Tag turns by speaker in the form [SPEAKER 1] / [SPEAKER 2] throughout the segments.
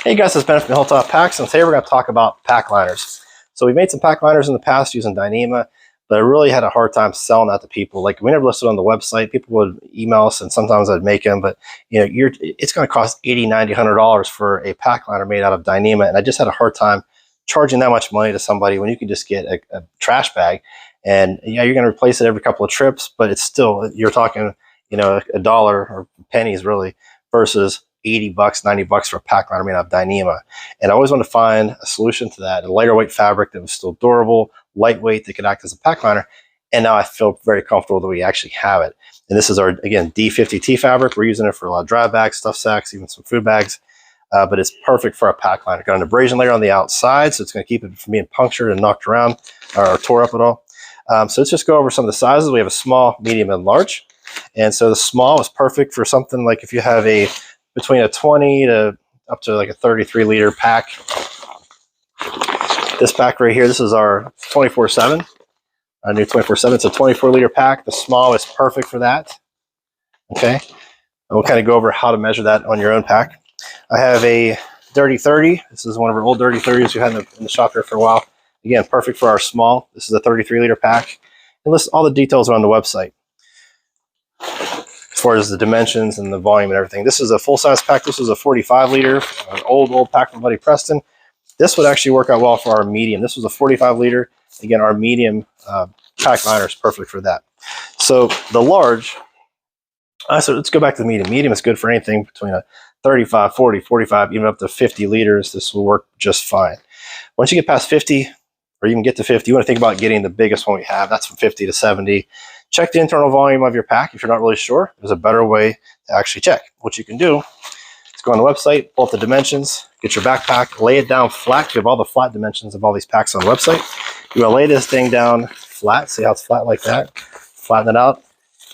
[SPEAKER 1] Hey guys, it's Ben from Hilltop Packs, and today we're going to talk about pack liners. So we've made some pack liners in the past using Dyneema, but I really had a hard time selling that to people. Like, we never listed on the website. People would email us, and sometimes I'd make them, but it's going to cost $80, $90, $100 for a pack liner made out of Dyneema, and I just had a hard time charging that much money to somebody when you can just get a trash bag. And yeah, you're going to replace it every couple of trips, but it's still, you're talking, a dollar or pennies really versus $80, $90 for a pack liner made out of Dyneema. And I always wanted to find a solution to that, a lighter weight fabric that was still durable, lightweight, that could act as a pack liner. And now I feel very comfortable that we actually have it. And this is our, again, D50T fabric. We're using it for a lot of dry bags, stuff sacks, even some food bags. But it's perfect for a pack liner. Got an abrasion layer on the outside, so it's going to keep it from being punctured and knocked around or tore up at all. So let's just go over some of the sizes. We have a small, medium, and large. And so the small is perfect for something like if you have between a 20 to up to like a 33 liter pack. This pack right here, this is our 24/7, our new 24/7. It's a 24 liter pack. The small is perfect for that. Okay. And we'll kind of go over how to measure that on your own pack. I have a Dirty 30. This is one of our old Dirty 30s we had in the shop here for a while. Again, perfect for our small. This is a 33 liter pack. And all the details are on the website, as far as the dimensions and the volume and everything. This is a full-size pack. This is a 45 liter, an old pack from Buddy Preston. This would actually work out well for our medium. This was a 45 liter. Again, our medium pack liner is perfect for that. So the large, so let's go back to the medium. Medium is good for anything between a 35, 40, 45, even up to 50 liters. This will work just fine. Once you get past 50, or even get to 50, you want to think about getting the biggest one we have. That's from 50 to 70. Check the internal volume of your pack. If you're not really sure, there's a better way to actually check. What you can do is go on the website, pull up the dimensions, get your backpack, lay it down flat. You have all the flat dimensions of all these packs on the website. You want to lay this thing down flat. See how it's flat like that? Flatten it out.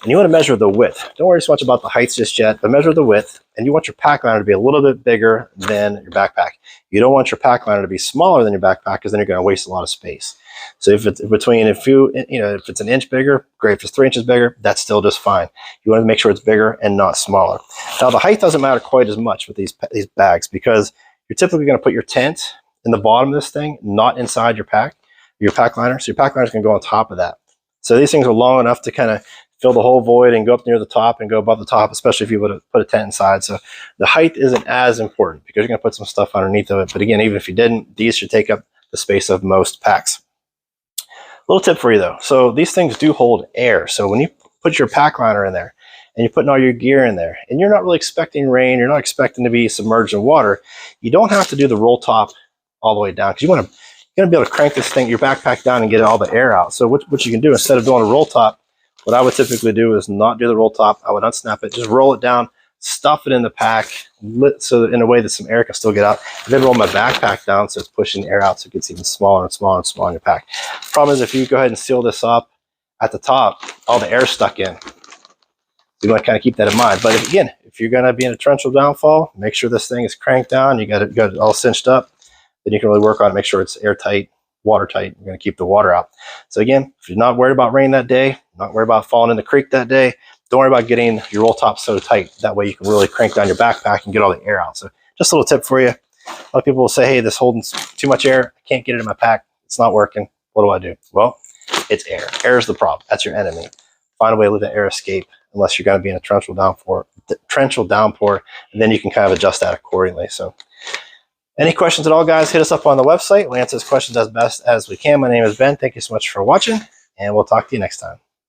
[SPEAKER 1] And you want to measure the width. Don't worry so much about the heights just yet, but measure the width. And you want your pack liner to be a little bit bigger than your backpack. You don't want your pack liner to be smaller than your backpack, because then you're going to waste a lot of space. So if it's if it's an inch bigger, great. If it's 3 inches bigger, that's still just fine. You want to make sure it's bigger and not smaller. Now, the height doesn't matter quite as much with these bags, because you're typically going to put your tent in the bottom of this thing, not inside your pack liner. So your pack liner is going to go on top of that. So these things are long enough to kind of fill the whole void and go up near the top and go above the top, especially if you would put a tent inside. So the height isn't as important, because you're going to put some stuff underneath of it. But again, even if you didn't, these should take up the space of most packs. Little tip for you though. So these things do hold air. So when you put your pack liner in there and you're putting all your gear in there and you're not really expecting rain, you're not expecting to be submerged in water, you don't have to do the roll top all the way down, because you're going to be able to crank this thing, your backpack down, and get all the air out. So what you can do, instead of doing a roll top, what I would typically do is not do the roll top. I would unsnap it, just roll it down, stuff it in the pack, so that in a way that some air can still get out, and then roll my backpack down so it's pushing the air out, so it gets even smaller and smaller and smaller in your pack. Problem is, if you go ahead and seal this up at the top, all the air stuck in. You want to kind of keep that in mind. But if you're going to be in a torrential downfall, make sure this thing is cranked down. You got it all cinched up. Then you can really work on it, make sure it's airtight, watertight. You're going to keep the water out. So again, if you're not worried about rain that day, not worried about falling in the creek that day, don't worry about getting your roll top so tight. That way you can really crank down your backpack and get all the air out. So just a little tip for you. A lot of people will say, hey, this holding too much air. I can't get it in my pack. It's not working. What do I do? Well, it's air. Air is the problem. That's your enemy. Find a way to let the air escape, unless you're going to be in a torrential downpour, and then you can kind of adjust that accordingly. So any questions at all, guys, hit us up on the website. We'll answer those questions as best as we can. My name is Ben. Thank you so much for watching, and we'll talk to you next time.